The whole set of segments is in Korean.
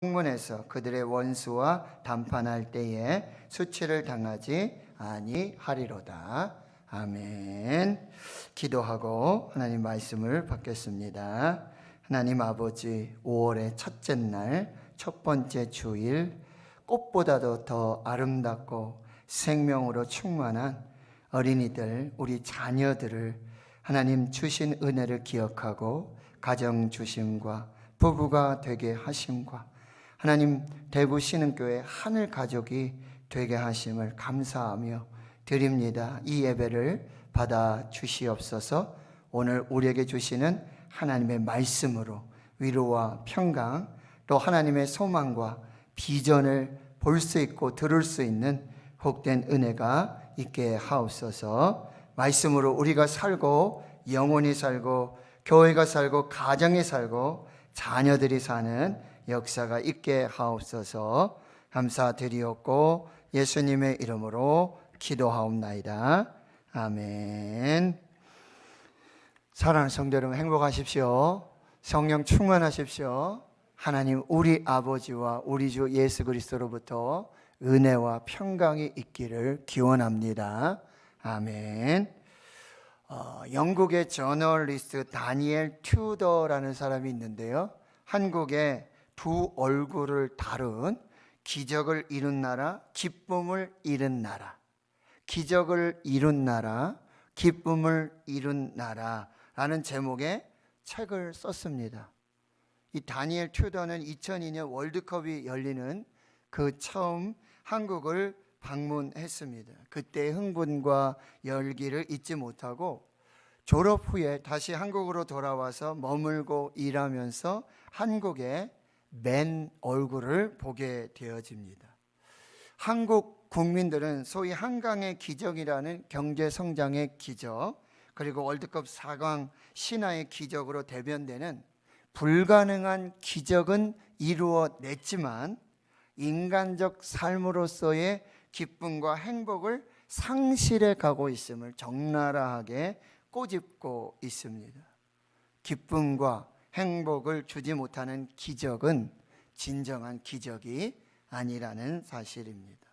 성문에서 그들의 원수와 담판할 때에 수치를 당하지 아니하리로다. 아멘. 기도하고 하나님 말씀을 받겠습니다. 하나님 아버지, 5월의 첫째 날, 첫 번째 주일, 꽃보다도 더 아름답고 생명으로 충만한 어린이들, 우리 자녀들을 하나님 주신 은혜를 기억하고 가정 주심과 부부가 되게 하심과 하나님 대구 신흥교회 하늘 가족이 되게 하심을 감사하며 드립니다. 이 예배를 받아 주시옵소서. 오늘 우리에게 주시는 하나님의 말씀으로 위로와 평강, 또 하나님의 소망과 비전을 볼 수 있고 들을 수 있는 복된 은혜가 있게 하옵소서. 말씀으로 우리가 살고 영혼이 살고 교회가 살고 가정이 살고 자녀들이 사는 역사가 있게 하옵소서. 감사드리옵고 예수님의 이름으로 기도하옵나이다. 아멘. 사랑하는 성도 여러분, 행복하십시오. 성령 충만하십시오. 하나님 우리 아버지와 우리 주 예수 그리스도로부터 은혜와 평강이 있기를 기원합니다. 아멘. 영국의 저널리스트 다니엘 튜더라는 사람이 있는데요, 한국의 두 얼굴을 다룬 기적을 이룬 나라, 기쁨을 이룬 나라, 기적을 이룬 나라, 기쁨을 이룬 나라라는 제목의 책을 썼습니다. 이 다니엘 튜더는 2002년 월드컵이 열리는 그 처음 한국을 방문했습니다. 그때의 흥분과 열기를 잊지 못하고 졸업 후에 다시 한국으로 돌아와서 머물고 일하면서 한국의 맨 얼굴을 보게 되어집니다. 한국 국민들은 소위 한강의 기적이라는 경제 성장의 기적, 그리고 월드컵 4강 신화의 기적으로 대변되는 불가능한 기적은 이루어냈지만 인간적 삶으로서의 기쁨과 행복을 상실해 가고 있음을 적나라하게 꼬집고 있습니다. 기쁨과 행복을 주지 못하는 기적은 진정한 기적이 아니라는 사실입니다.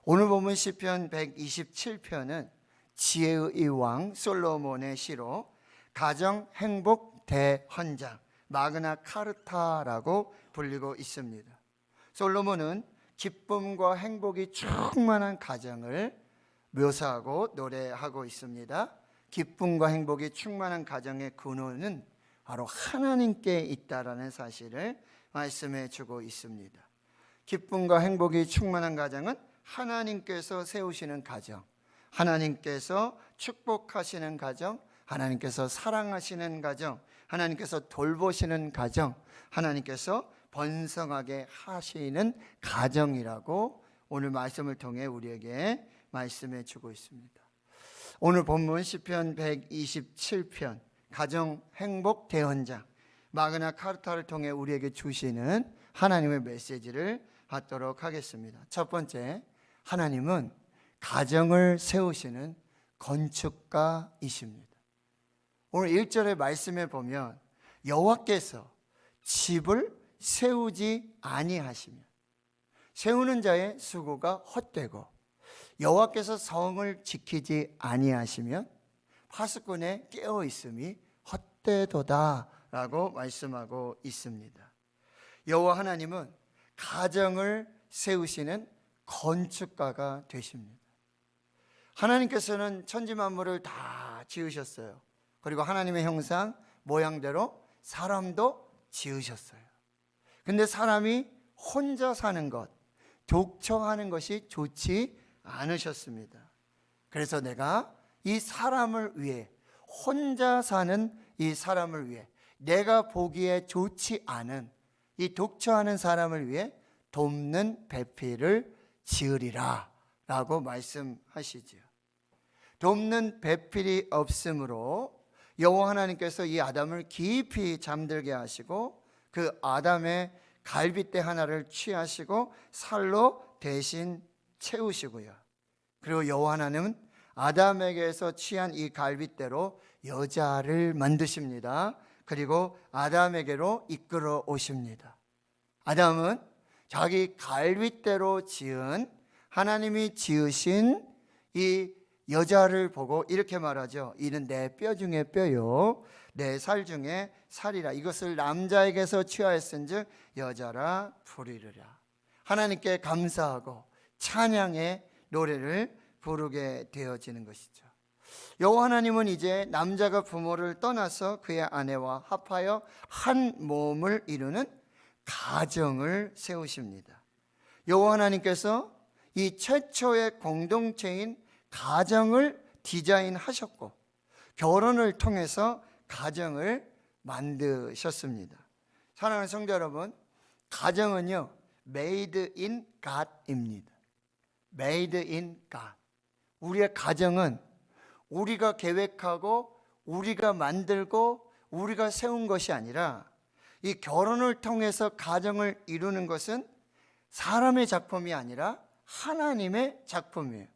오늘 본문 시편 127편은 지혜의 왕 솔로몬의 시로 가정 행복 대헌장, 마그나 카르타라고 불리고 있습니다. 솔로몬은 기쁨과 행복이 충만한 가정을 묘사하고 노래하고 있습니다. 기쁨과 행복이 충만한 가정의 근원은 바로 하나님께 있다라는 사실을 말씀해 주고 있습니다. 기쁨과 행복이 충만한 가정은 하나님께서 세우시는 가정, 하나님께서 축복하시는 가정, 하나님께서 사랑하시는 가정, 하나님께서 돌보시는 가정, 하나님께서 번성하게 하시는 가정이라고 오늘 말씀을 통해 우리에게 말씀해 주고 있습니다. 오늘 본문 시편 127편 가정 행복 대헌장, 마그나 카르타를 통해 우리에게 주시는 하나님의 메시지를 받도록 하겠습니다. 첫 번째, 하나님은 가정을 세우시는 건축가이십니다. 오늘 1절의 말씀에 보면 여호와께서 집을 세우지 아니하시면 세우는 자의 수고가 헛되고 여호와께서 성을 지키지 아니하시면 파수꾼의 깨어 있음이 헛되도다라고 말씀하고 있습니다. 여호와 하나님은 가정을 세우시는 건축가가 되십니다. 하나님께서는 천지 만물을 다 지으셨어요. 그리고 하나님의 형상 모양대로 사람도 지으셨어요. 근데 사람이 혼자 사는 것, 독처하는 것이 좋지 않으셨습니다. 그래서 내가 이 사람을 위해, 혼자 사는 이 사람을 위해, 내가 보기에 좋지 않은 이 독처하는 사람을 위해 돕는 배필을 지으리라 라고 말씀하시지요. 돕는 배필이 없으므로 여호와 하나님께서 이 아담을 깊이 잠들게 하시고 그 아담의 갈빗대 하나를 취하시고 살로 대신 채우시고요. 그리고 여호와 하나님은 아담에게서 취한 이 갈빗대로 여자를 만드십니다. 그리고 아담에게로 이끌어 오십니다. 아담은 자기 갈빗대로 지은, 하나님이 지으신 이 여자를 보고 이렇게 말하죠. 이는 내 뼈 중에 뼈요 내 살 중에 살이라. 이것을 남자에게서 취하였은즉 여자라 부르리라. 하나님께 감사하고 찬양의 노래를 부르게 되어지는 것이죠. 여호와 하나님은 이제 남자가 부모를 떠나서 그의 아내와 합하여 한 몸을 이루는 가정을 세우십니다. 여호와 하나님께서 이 최초의 공동체인 가정을 디자인하셨고 결혼을 통해서 가정을 만드셨습니다. 사랑하는 성도 여러분, 가정은요 Made in God입니다. Made in God. 우리의 가정은 우리가 계획하고 우리가 만들고 우리가 세운 것이 아니라 이 결혼을 통해서 가정을 이루는 것은 사람의 작품이 아니라 하나님의 작품이에요.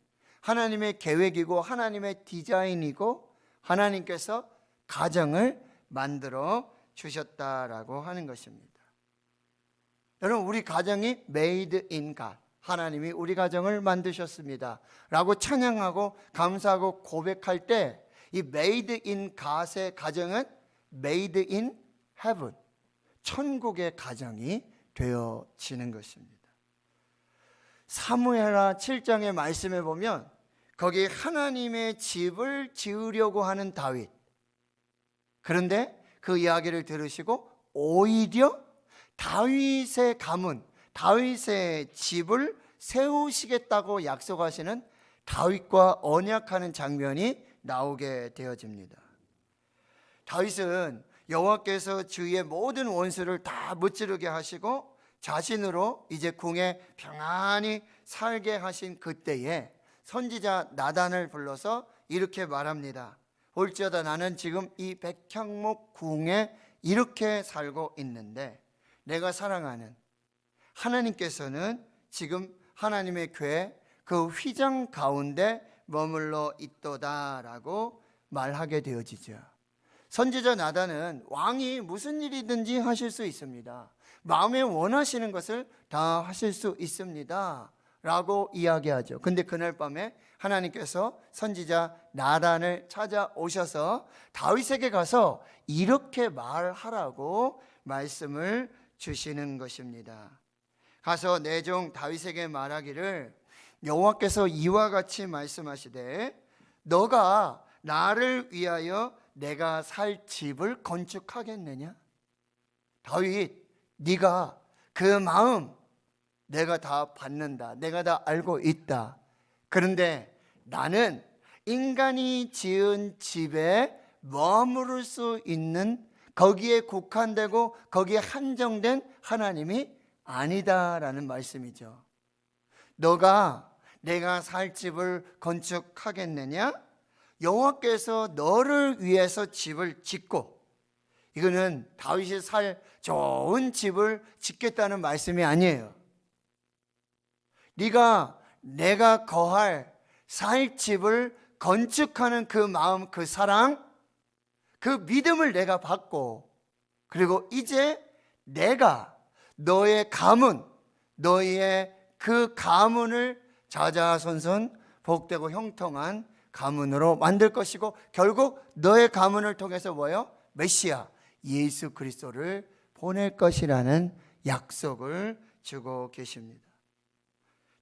하나님의 계획이고 하나님의 디자인이고 하나님께서 가정을 만들어 주셨다라고 하는 것입니다. 여러분, 우리 가정이 Made in God, 하나님이 우리 가정을 만드셨습니다 라고 찬양하고 감사하고 고백할 때 이 Made in God의 가정은 Made in Heaven, 천국의 가정이 되어지는 것입니다. 사무엘하 7장의 말씀에 보면 거기 하나님의 집을 지으려고 하는 다윗, 그런데 그 이야기를 들으시고 오히려 다윗의 가문, 다윗의 집을 세우시겠다고 약속하시는 다윗과 언약하는 장면이 나오게 되어집니다. 다윗은 여호와께서 주위의 모든 원수를 다 무찌르게 하시고 자신으로 이제 궁에 평안히 살게 하신 그때에 선지자 나단을 불러서 이렇게 말합니다. 올지어다 나는 지금 이 백향목 궁에 이렇게 살고 있는데 내가 사랑하는 하나님께서는 지금 하나님의 궤 그 휘장 가운데 머물러 있도다라고 말하게 되어지죠. 선지자 나단은 왕이 무슨 일이든지 하실 수 있습니다. 마음에 원하시는 것을 다 하실 수 있습니다 라고 이야기하죠. 근데 그날 밤에 하나님께서 선지자 나단을 찾아오셔서 다윗에게 가서 이렇게 말하라고 말씀을 주시는 것입니다. 가서 내 종 다윗에게 말하기를 여호와께서 이와 같이 말씀하시되 너가 나를 위하여 내가 살 집을 건축하겠느냐? 다윗, 네가 그 마음 내가 다 받는다. 내가 다 알고 있다. 그런데 나는 인간이 지은 집에 머무를 수 있는, 거기에 국한되고 거기에 한정된 하나님이 아니다라는 말씀이죠. 너가 내가 살 집을 건축하겠느냐? 여호와께서 너를 위해서 집을 짓고, 이거는 다윗이 살 좋은 집을 짓겠다는 말씀이 아니에요. 네가 내가 거할 살 집을 건축하는 그 마음, 그 사랑, 그 믿음을 내가 받고, 그리고 이제 내가 너의 가문, 너의 그 가문을 자자손손 복되고 형통한 가문으로 만들 것이고 결국 너의 가문을 통해서 뭐요? 메시아 예수 그리스도를 보낼 것이라는 약속을 주고 계십니다.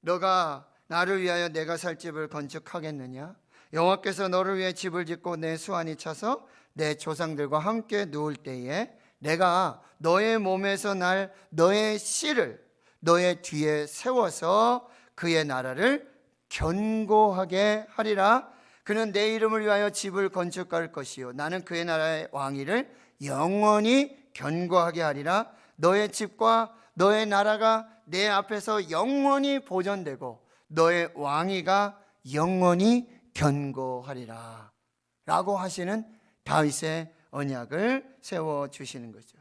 너가 나를 위하여 내가 살 집을 건축하겠느냐? 여호와께서 너를 위해 집을 짓고 내 수완이 차서 내 조상들과 함께 누울 때에 내가 너의 몸에서 날 너의 씨를 너의 뒤에 세워서 그의 나라를 견고하게 하리라. 그는 내 이름을 위하여 집을 건축할 것이요 나는 그의 나라의 왕위를 영원히 견고하게 하리라. 너의 집과 너의 나라가 내 앞에서 영원히 보존되고 너의 왕위가 영원히 견고하리라 라고 하시는 다윗의 언약을 세워주시는 거죠.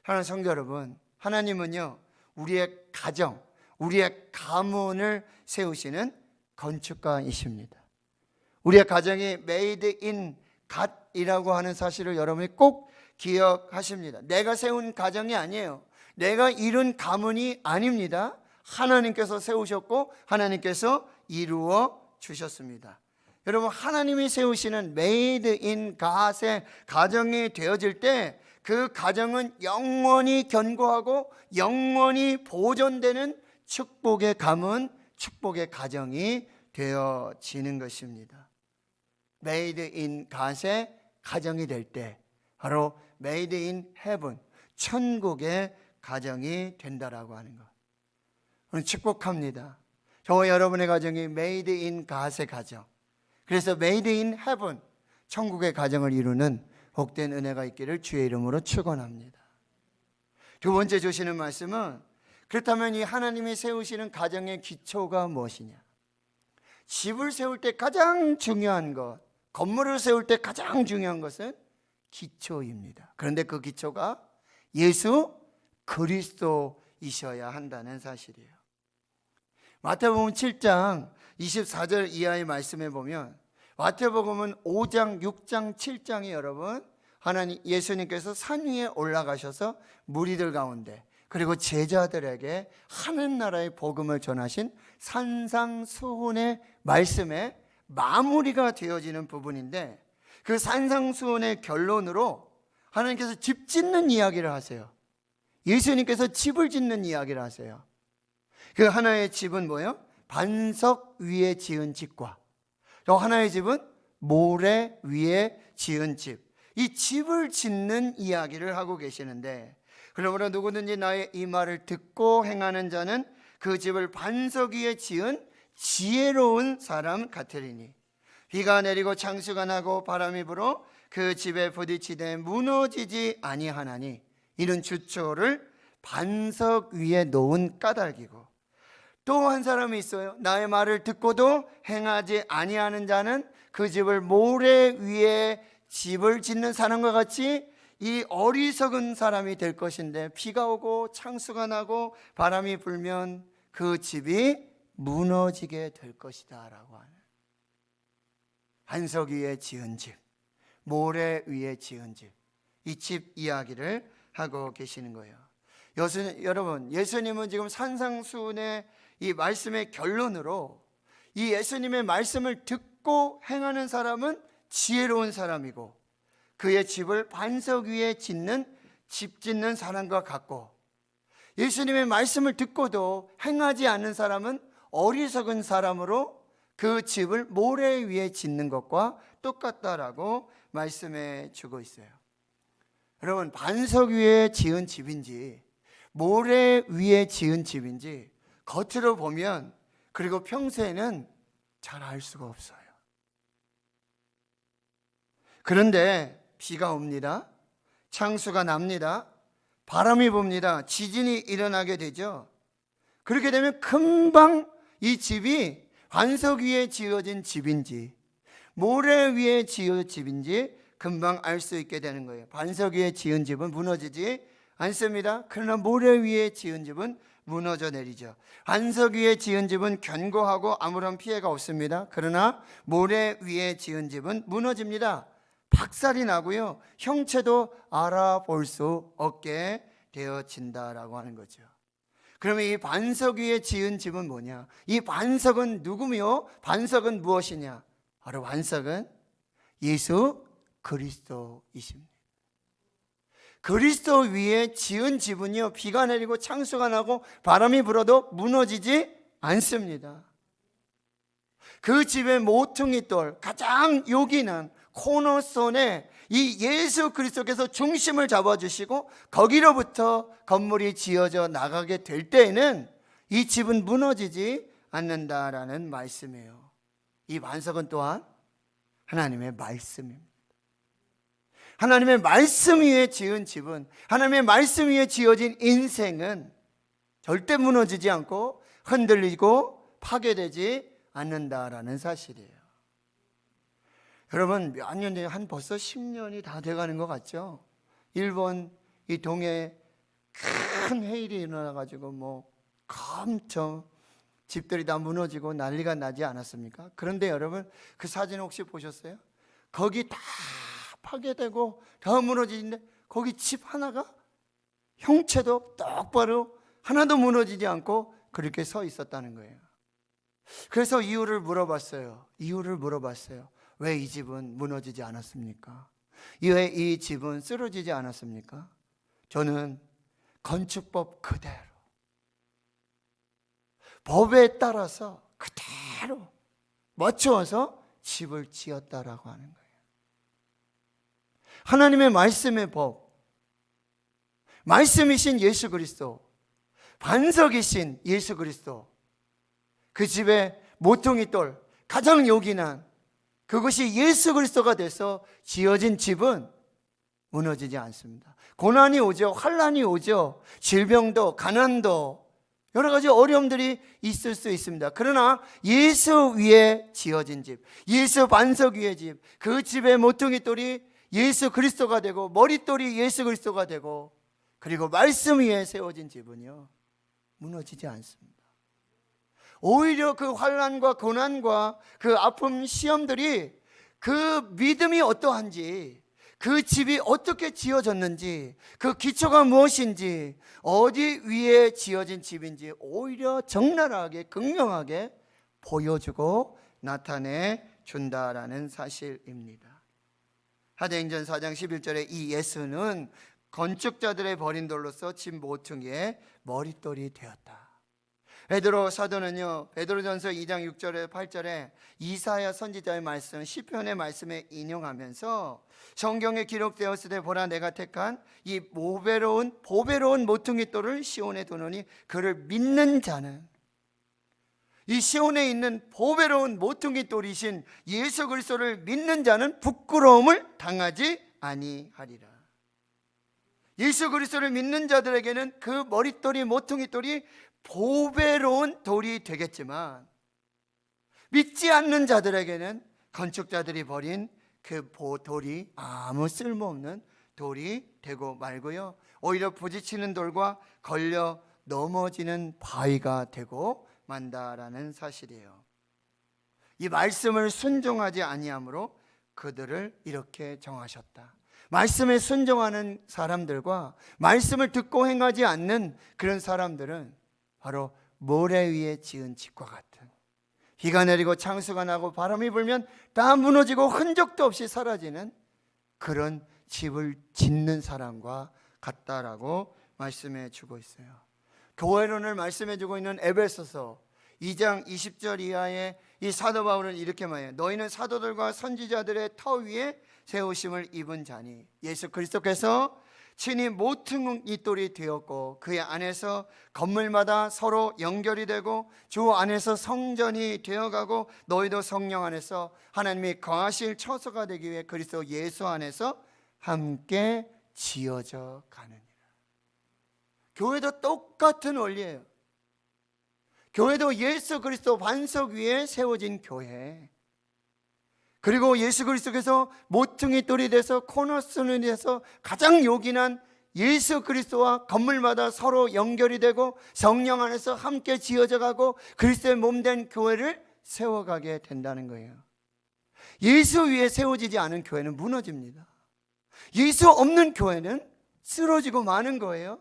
하나님 성도 여러분, 하나님은요 우리의 가정, 우리의 가문을 세우시는 건축가이십니다. 우리의 가정이 made in God이라고 하는 사실을 여러분이 꼭 기억하십니다. 내가 세운 가정이 아니에요. 내가 이룬 가문이 아닙니다. 하나님께서 세우셨고 하나님께서 이루어 주셨습니다. 여러분, 하나님이 세우시는 메이드 인 갓의 가정이 되어질 때 그 가정은 영원히 견고하고 영원히 보존되는 축복의 가문, 축복의 가정이 되어지는 것입니다. 메이드 인 갓의 가정이 될 때 바로 메이드 인 헤븐, 천국의 가정이 된다라고 하는 것. 오늘 축복합니다. 저와 여러분의 가정이 메이드 인 갓의 가정, 그래서 메이드 인 헤븐, 천국의 가정을 이루는 복된 은혜가 있기를 주의 이름으로 축원합니다. 두 번째 주시는 말씀은, 그렇다면 이 하나님이 세우시는 가정의 기초가 무엇이냐? 집을 세울 때 가장 중요한 것, 건물을 세울 때 가장 중요한 것은 기초입니다. 그런데 그 기초가 예수 그리스도이셔야 한다는 사실이에요. 마태복음 7장 24절 이하의 말씀에 보면, 마태복음은 5장, 6장, 7장이 여러분 하나님 예수님께서 산 위에 올라가셔서 무리들 가운데 그리고 제자들에게 하늘 나라의 복음을 전하신 산상수훈의 말씀에 마무리가 되어지는 부분인데, 그 산상수훈의 결론으로 하나님께서 집 짓는 이야기를 하세요. 예수님께서 집을 짓는 이야기를 하세요. 그 하나의 집은 뭐예요? 반석 위에 지은 집과 또 하나의 집은 모래 위에 지은 집, 이 집을 짓는 이야기를 하고 계시는데, 그러므로 누구든지 나의 이 말을 듣고 행하는 자는 그 집을 반석 위에 지은 지혜로운 사람 같으리니 비가 내리고 창수가 나고 바람이 불어 그 집에 부딪히되 무너지지 아니하나니 이는 주초를 반석 위에 놓은 까닭이고, 또 한 사람이 있어요. 나의 말을 듣고도 행하지 아니하는 자는 그 집을 모래 위에 집을 짓는 사람과 같이 이 어리석은 사람이 될 것인데, 비가 오고 창수가 나고 바람이 불면 그 집이 무너지게 될 것이다 라고 하는, 반석 위에 지은 집, 모래 위에 지은 집, 이 집 이야기를 하고 계시는 거예요. 여러분, 예수님은 지금 산상수훈의 이 말씀의 결론으로 이 예수님의 말씀을 듣고 행하는 사람은 지혜로운 사람이고, 그의 집을 반석 위에 짓는 집 짓는 사람과 같고, 예수님의 말씀을 듣고도 행하지 않는 사람은 어리석은 사람으로 그 집을 모래 위에 짓는 것과 똑같다라고 말씀해 주고 있어요. 여러분, 반석 위에 지은 집인지 모래 위에 지은 집인지 겉으로 보면, 그리고 평소에는 잘 알 수가 없어요. 그런데 비가 옵니다. 창수가 납니다. 바람이 붑니다. 지진이 일어나게 되죠. 그렇게 되면 금방 이 집이 반석 위에 지어진 집인지 모래 위에 지은 집인지 금방 알 수 있게 되는 거예요. 반석 위에 지은 집은 무너지지 않습니다. 그러나 모래 위에 지은 집은 무너져 내리죠. 반석 위에 지은 집은 견고하고 아무런 피해가 없습니다. 그러나 모래 위에 지은 집은 무너집니다. 박살이 나고요, 형체도 알아볼 수 없게 되어진다라고 하는 거죠. 그러면 이 반석 위에 지은 집은 뭐냐? 이 반석은 누구며 반석은 무엇이냐? 바로 반석은 예수 그리스도이십니다. 그리스도 위에 지은 집은요, 비가 내리고 창수가 나고 바람이 불어도 무너지지 않습니다. 그 집의 모퉁이 돌, 가장 요긴한 코너손에 이 예수 그리스도께서 중심을 잡아주시고 거기로부터 건물이 지어져 나가게 될 때에는 이 집은 무너지지 않는다라는 말씀이에요. 이 반석은 또한 하나님의 말씀입니다. 하나님의 말씀 위에 지은 집은, 하나님의 말씀 위에 지어진 인생은 절대 무너지지 않고 흔들리고 파괴되지 않는다라는 사실이에요. 여러분, 몇 년 전에, 한 벌써 10년이 다 돼가는 것 같죠? 일본 이 동해 큰 해일이 일어나가지고 엄청 집들이 다 무너지고 난리가 나지 않았습니까? 그런데 여러분, 그 사진 혹시 보셨어요? 거기 다 파괴되고 더 무너지는데 거기 집 하나가 형체도 똑바로 하나도 무너지지 않고 그렇게 서 있었다는 거예요. 그래서 이유를 물어봤어요. 왜 이 집은 무너지지 않았습니까? 왜 이 집은 쓰러지지 않았습니까? 저는 건축법 그대로, 법에 따라서 그대로 맞추어서 집을 지었다라고 하는 거예요. 하나님의 말씀의 법, 말씀이신 예수 그리스도, 반석이신 예수 그리스도, 그 집의 모퉁이 돌, 가장 요긴한 그것이 예수 그리스도가 돼서 지어진 집은 무너지지 않습니다. 고난이 오죠. 환난이 오죠. 질병도, 가난도, 여러 가지 어려움들이 있을 수 있습니다. 그러나 예수 위에 지어진 집, 예수 반석 위의 집, 그 집의 모퉁이 돌이 예수 그리스도가 되고 머릿돌이 예수 그리스도가 되고 그리고 말씀 위에 세워진 집은요, 무너지지 않습니다. 오히려 그 환난과 고난과 그 아픔, 시험들이 그 믿음이 어떠한지, 그 집이 어떻게 지어졌는지, 그 기초가 무엇인지, 어디 위에 지어진 집인지 오히려 적나라하게, 극명하게 보여주고 나타내 준다라는 사실입니다. 사도행전 4장 11절에 이 예수는 건축자들의 버린 돌로서 집 모퉁이의 머릿돌이 되었다. 베드로 사도는요, 베드로전서 2장 6절에 8절에 이사야 선지자의 말씀, 시편의 말씀에 인용하면서 성경에 기록되었을 때 보라 내가 택한 이 보배로운 모퉁이 돌을 시온에 두노니 그를 믿는 자는, 이 시온에 있는 보배로운 모퉁이 돌이신 예수 그리스도를 믿는 자는 부끄러움을 당하지 아니하리라. 예수 그리스도를 믿는 자들에게는 그 머릿돌이, 모퉁이 돌이 보배로운 돌이 되겠지만, 믿지 않는 자들에게는 건축자들이 버린 그 돌이 아무 쓸모없는 돌이 되고 말고요, 오히려 부딪히는 돌과 걸려 넘어지는 바위가 되고 만다라는 사실이에요. 이 말씀을 순종하지 아니함으로 그들을 이렇게 정하셨다. 말씀에 순종하는 사람들과 말씀을 듣고 행하지 않는 그런 사람들은 바로 모래 위에 지은 집과 같은, 비가 내리고 창수가 나고 바람이 불면 다 무너지고 흔적도 없이 사라지는 그런 집을 짓는 사람과 같다라고 말씀해 주고 있어요. 교회론을 말씀해 주고 있는 에베소서 2장 20절 이하에 이 사도 바울은 이렇게 말해요. 너희는 사도들과 선지자들의 터 위에 세우심을 입은 자니 예수 그리스도께서 친히 모퉁이 돌이 되었고 그의 안에서 건물마다 서로 연결이 되고 주 안에서 성전이 되어가고 너희도 성령 안에서 하나님이 거하실 처소가 되기 위해 그리스도 예수 안에서 함께 지어져 가느니라. 교회도 똑같은 원리예요. 교회도 예수 그리스도 반석 위에 세워진 교회, 그리고 예수 그리스도께서 모퉁이 돌이 돼서 코너스톤이 돼서 가장 요긴한 예수 그리스도와 건물마다 서로 연결이 되고 성령 안에서 함께 지어져 가고 그리스도의 몸된 교회를 세워가게 된다는 거예요. 예수 위에 세워지지 않은 교회는 무너집니다. 예수 없는 교회는 쓰러지고 마는 거예요.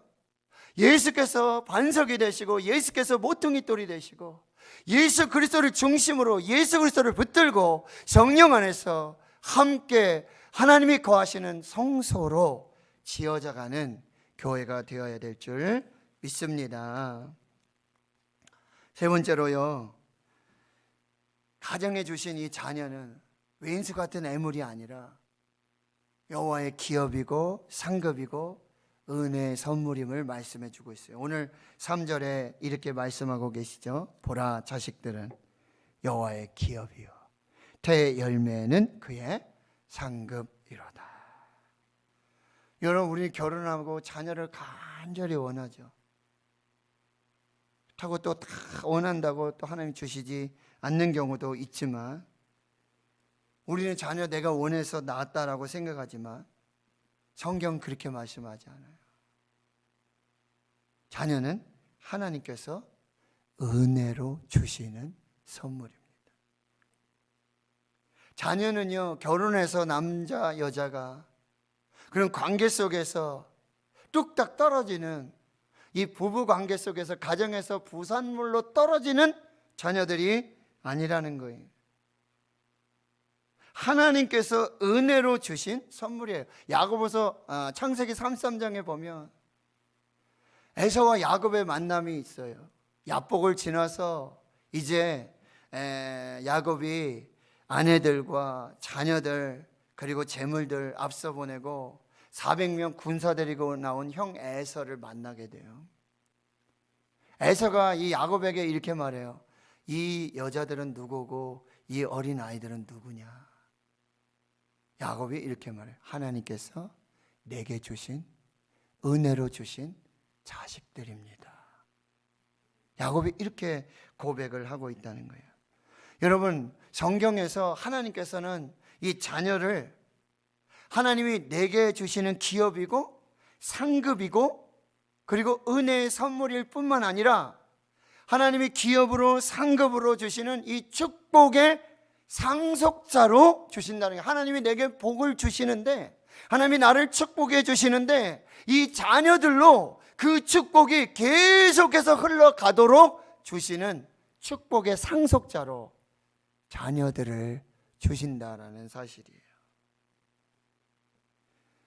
예수께서 반석이 되시고 예수께서 모퉁이 돌이 되시고 예수 그리스도를 중심으로 예수 그리스도를 붙들고 성령 안에서 함께 하나님이 거하시는 성소로 지어져가는 교회가 되어야 될 줄 믿습니다. 세 번째로요, 가정에 주신 이 자녀는 왼수 같은 애물이 아니라 여호와의 기업이고 상급이고 은혜의 선물임을 말씀해 주고 있어요. 오늘 3절에 이렇게 말씀하고 계시죠. 보라 자식들은 여호와의 기업이요 태의 열매는 그의 상급이로다. 여러분, 우리 결혼하고 자녀를 간절히 원하죠. 그렇다고 또 다 원한다고 또 하나님 주시지 않는 경우도 있지만, 우리는 자녀 내가 원해서 낳았다라고 생각하지만 성경 그렇게 말씀하지 않아요. 자녀는 하나님께서 은혜로 주시는 선물입니다. 자녀는요, 결혼해서 남자 여자가 그런 관계 속에서 뚝딱 떨어지는 이 부부 관계 속에서 가정에서 부산물로 떨어지는 자녀들이 아니라는 거예요. 하나님께서 은혜로 주신 선물이에요. 야고보서 창세기 33장에 보면 에서와 야곱의 만남이 있어요. 야복을 지나서 이제 야곱이 아내들과 자녀들 그리고 재물들 앞서 보내고 400명 군사 데리고 나온 형 에서를 만나게 돼요. 에서가 이 야곱에게 이렇게 말해요. 이 여자들은 누구고 이 어린 아이들은 누구냐? 야곱이 이렇게 말해요. 하나님께서 내게 주신 은혜로 주신 자식들입니다. 야곱이 이렇게 고백을 하고 있다는 거예요. 여러분, 성경에서 하나님께서는 이 자녀를 하나님이 내게 주시는 기업이고 상급이고 그리고 은혜의 선물일 뿐만 아니라 하나님이 기업으로 상급으로 주시는 이 축복의 상속자로 주신다는 거예요. 하나님이 내게 복을 주시는데, 하나님이 나를 축복해 주시는데 이 자녀들로 그 축복이 계속해서 흘러가도록 주시는 축복의 상속자로 자녀들을 주신다라는 사실이에요.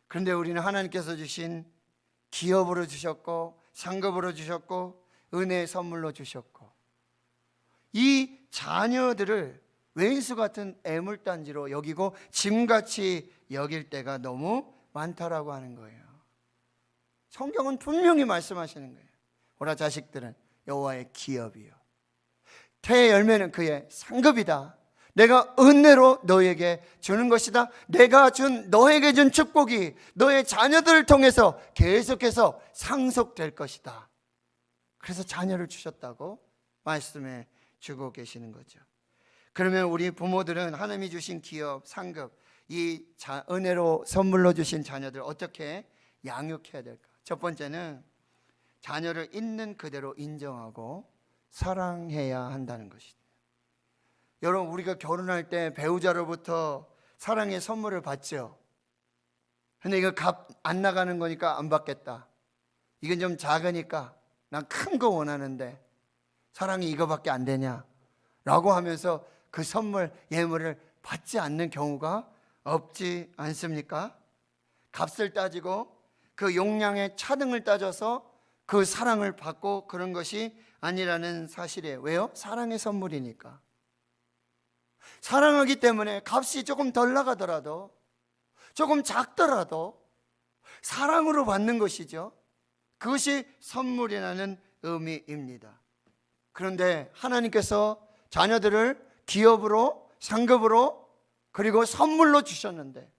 그런데 우리는 하나님께서 주신 기업으로 주셨고 상급으로 주셨고 은혜의 선물로 주셨고 이 자녀들을 왼수 같은 애물단지로 여기고 짐같이 여길 때가 너무 많다라고 하는 거예요. 성경은 분명히 말씀하시는 거예요. 오라 자식들은 여호와의 기업이요 태의 열매는 그의 상급이다. 내가 은혜로 너에게 주는 것이다. 내가 준 너에게 준 축복이 너의 자녀들을 통해서 계속해서 상속될 것이다. 그래서 자녀를 주셨다고 말씀해 주고 계시는 거죠. 그러면 우리 부모들은 하나님이 주신 기업, 상급, 이 은혜로 선물로 주신 자녀들 어떻게 양육해야 될까? 첫 번째는 자녀를 있는 그대로 인정하고 사랑해야 한다는 것이죠. 여러분, 우리가 결혼할 때 배우자로부터 사랑의 선물을 받죠. 근데 이거 값 안 나가는 거니까 안 받겠다. 이건 좀 작으니까 난 큰 거 원하는데 사랑이 이거밖에 안 되냐? 라고 하면서 그 선물, 예물을 받지 않는 경우가 없지 않습니까? 값을 따지고 그 용량의 차등을 따져서 그 사랑을 받고 그런 것이 아니라는 사실이에요. 왜요? 사랑의 선물이니까. 사랑하기 때문에 값이 조금 덜 나가더라도 조금 작더라도 사랑으로 받는 것이죠. 그것이 선물이라는 의미입니다. 그런데 하나님께서 자녀들을 기업으로 상급으로 그리고 선물로 주셨는데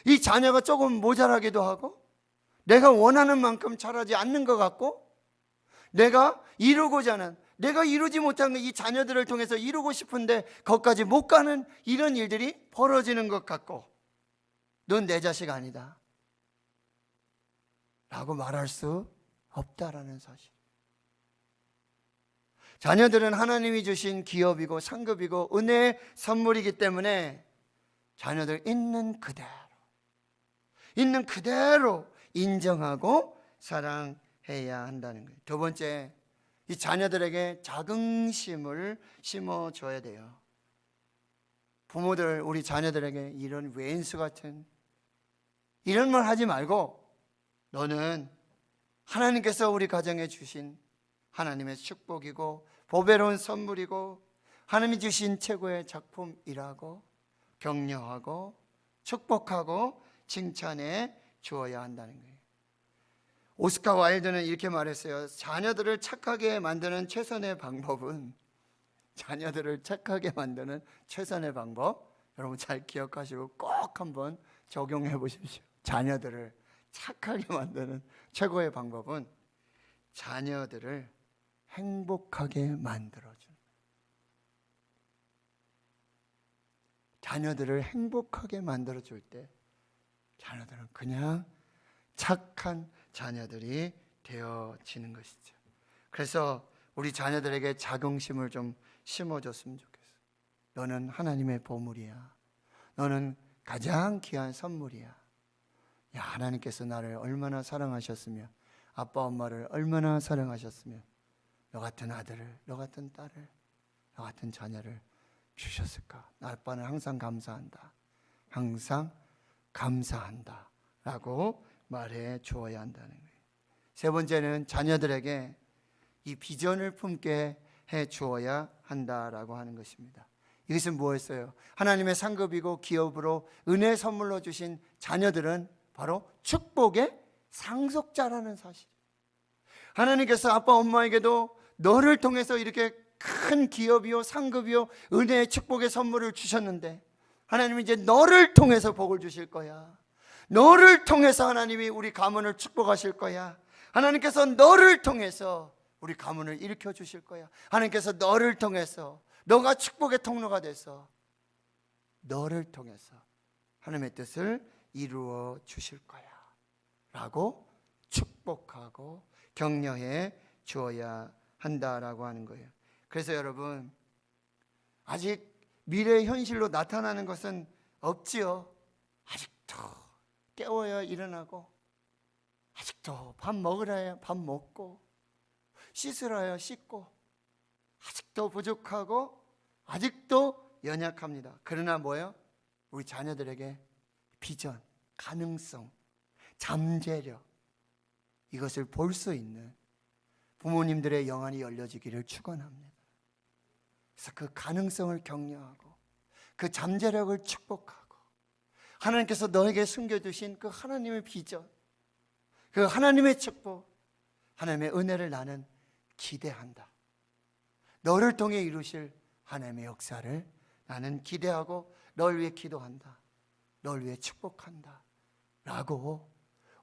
이 자녀가 조금 모자라기도 하고 내가 원하는 만큼 자라지 않는 것 같고 내가 이루고자 하는 내가 이루지 못한 이 자녀들을 통해서 이루고 싶은데 거기까지 못 가는 이런 일들이 벌어지는 것 같고 넌 내 자식 아니다 라고 말할 수 없다라는 사실. 자녀들은 하나님이 주신 기업이고 상급이고 은혜의 선물이기 때문에 자녀들 있는 그대로 인정하고 사랑해야 한다는 거예요. 두 번째, 이 자녀들에게 자긍심을 심어줘야 돼요. 부모들 우리 자녀들에게 이런 왼수 같은 이런 말 하지 말고 너는 하나님께서 우리 가정에 주신 하나님의 축복이고 보배로운 선물이고 하나님이 주신 최고의 작품이라고 격려하고 축복하고 칭찬해 주어야 한다는 거예요. 오스카 와일드는 이렇게 말했어요. 자녀들을 착하게 만드는 최선의 방법은 자녀들을 착하게 만드는 최선의 방법 여러분 잘 기억하시고 꼭 한번 적용해 보십시오. 자녀들을 착하게 만드는 최고의 방법은 자녀들을 행복하게 만들어주는 자녀들을 행복하게 만들어줄 때 자녀들은 그냥 착한 자녀들이 되어지는 것이죠. 그래서 우리 자녀들에게 자긍심을 좀 심어줬으면 좋겠어요. 너는 하나님의 보물이야. 너는 가장 귀한 선물이야. 야, 하나님께서 나를 얼마나 사랑하셨으며 아빠 엄마를 얼마나 사랑하셨으며 너 같은 아들을, 너 같은 딸을, 너 같은 자녀를 주셨을까? 아빠는 항상 감사한다. 항상 감사한다 라고 말해 주어야 한다는 거예요. 세 번째는 자녀들에게 이 비전을 품게 해 주어야 한다라고 하는 것입니다. 이것은 무엇이었어요? 하나님의 상급이고 기업으로 은혜 선물로 주신 자녀들은 바로 축복의 상속자라는 사실. 하나님께서 아빠 엄마에게도 너를 통해서 이렇게 큰 기업이요 상급이요 은혜의 축복의 선물을 주셨는데 하나님이 이제 너를 통해서 복을 주실 거야. 너를 통해서 하나님이 우리 가문을 축복하실 거야. 하나님께서 너를 통해서 우리 가문을 일으켜 주실 거야. 하나님께서 너를 통해서 너가 축복의 통로가 돼서 너를 통해서 하나님의 뜻을 이루어 주실 거야 라고 축복하고 격려해 주어야 한다라고 하는 거예요. 그래서 여러분, 아직 미래의 현실로 나타나는 것은 없지요. 아직도 깨워야 일어나고, 아직도 밥 먹으라야 밥 먹고, 씻으라야 씻고, 아직도 부족하고 아직도 연약합니다. 그러나 뭐예요? 우리 자녀들에게 비전, 가능성, 잠재력 이것을 볼 수 있는 부모님들의 영안이 열려지기를 축원합니다. 그래서 그 가능성을 격려하고 그 잠재력을 축복하고 하나님께서 너에게 숨겨두신 그 하나님의 비전, 그 하나님의 축복, 하나님의 은혜를 나는 기대한다. 너를 통해 이루실 하나님의 역사를 나는 기대하고 널 위해 기도한다. 널 위해 축복한다 라고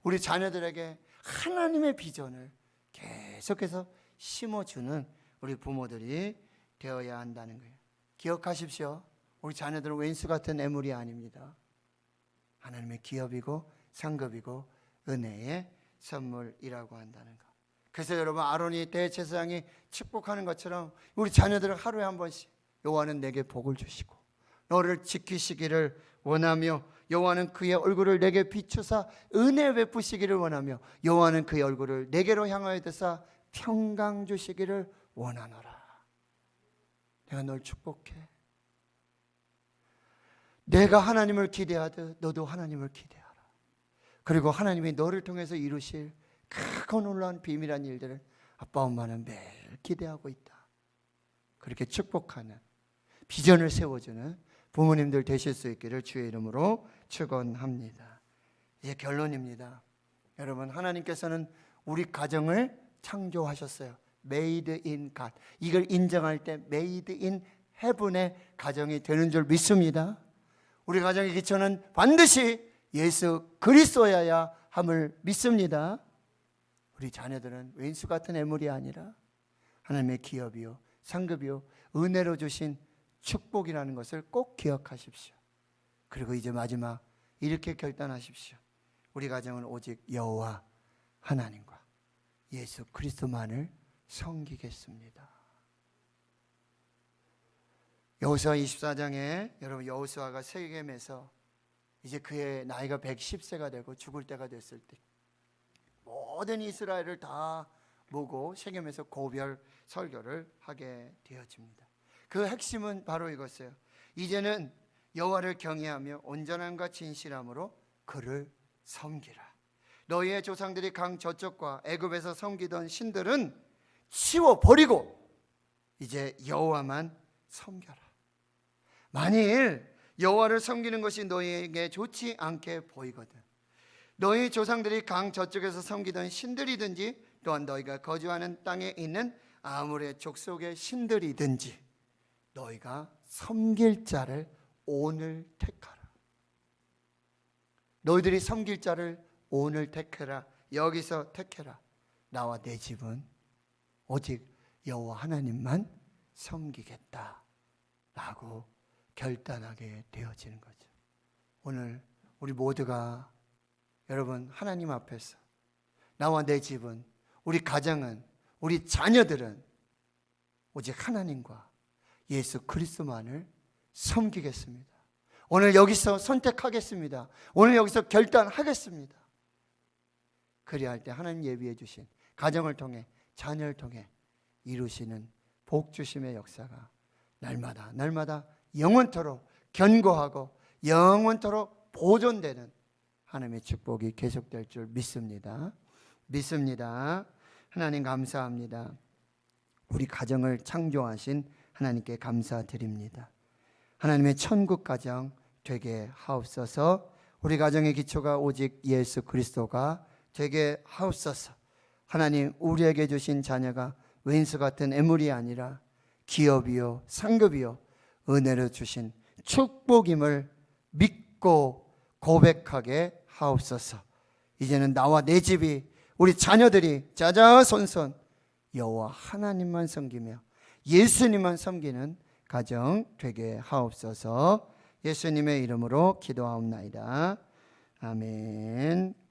우리 자녀들에게 하나님의 비전을 계속해서 심어주는 우리 부모들이 되어야 한다는 거예요. 기억하십시오. 우리 자녀들은 왼수 같은 애물이 아닙니다. 하나님의 기업이고 상급이고 은혜의 선물이라고 한다는 거. 그래서 여러분, 아론이 대제사장이 축복하는 것처럼 우리 자녀들은 하루에 한 번씩 여호와는 내게 복을 주시고 너를 지키시기를 원하며 여호와는 그의 얼굴을 내게 비추사 은혜 베푸시기를 원하며 여호와는 그의 얼굴을 내게로 향하여 드사 평강 주시기를 원하노라. 내가 널 축복해. 내가 하나님을 기대하듯 너도 하나님을 기대하라. 그리고 하나님이 너를 통해서 이루실 크고 놀라운 비밀한 일들을 아빠 엄마는 매일 기대하고 있다. 그렇게 축복하는 비전을 세워주는 부모님들 되실 수 있기를 주의 이름으로 축원합니다. 이제 결론입니다. 여러분, 하나님께서는 우리 가정을 창조하셨어요. Made in God. 이걸 인정할 때 Made in Heaven의 가정이 되는 줄 믿습니다. 우리 가정의 기초는 반드시 예수 그리스도여야 함을 믿습니다. 우리 자녀들은 왼수 같은 애물이 아니라 하나님의 기업이요 상급이요 은혜로 주신 축복이라는 것을 꼭 기억하십시오. 그리고 이제 마지막 이렇게 결단하십시오. 우리 가정은 오직 여호와 하나님과 예수 그리스도만을 섬기겠습니다. 여호수아 24장에 여러분, 여호수아가 세겜에서 이제 그의 나이가 110세가 되고 죽을 때가 됐을 때 모든 이스라엘을 다 모고 세겜에서 고별 설교를 하게 되어집니다. 그 핵심은 바로 이것이에요. 이제는 여호와를 경외하며 온전함과 진실함으로 그를 섬기라. 너희의 조상들이 강 저쪽과 애굽에서 섬기던 신들은 치워버리고 이제 여호와만 섬겨라. 만일 여호와를 섬기는 것이 너희에게 좋지 않게 보이거든 너희 조상들이 강 저쪽에서 섬기던 신들이든지 또한 너희가 거주하는 땅에 있는 아모레 족속의 신들이든지 너희가 섬길 자를 오늘 택하라. 너희들이 섬길 자를 오늘 택해라. 여기서 택해라. 나와 내 집은 오직 여호와 하나님만 섬기겠다 라고 결단하게 되어지는 거죠. 오늘 우리 모두가 여러분, 하나님 앞에서 나와 내 집은, 우리 가정은, 우리 자녀들은 오직 하나님과 예수 그리스도만을 섬기겠습니다. 오늘 여기서 선택하겠습니다. 오늘 여기서 결단하겠습니다. 그리할 때 하나님 예비해 주신 가정을 통해 자녀를 통해 이루시는 복 주심의 역사가 날마다 영원토록 견고하고 영원토록 보존되는 하나님의 축복이 계속될 줄 믿습니다. 하나님 감사합니다. 우리 가정을 창조하신 하나님께 감사드립니다. 하나님의 천국 가정 되게 하옵소서. 우리 가정의 기초가 오직 예수 그리스도가 되게 하옵소서. 하나님, 우리에게 주신 자녀가 왼수 같은 애물이 아니라 기업이요 상급이요 은혜로 주신 축복임을 믿고 고백하게 하옵소서. 이제는 나와 내 집이, 우리 자녀들이 자자손손 여호와 하나님만 섬기며 예수님만 섬기는 가정 되게 하옵소서. 예수님의 이름으로 기도하옵나이다. 아멘.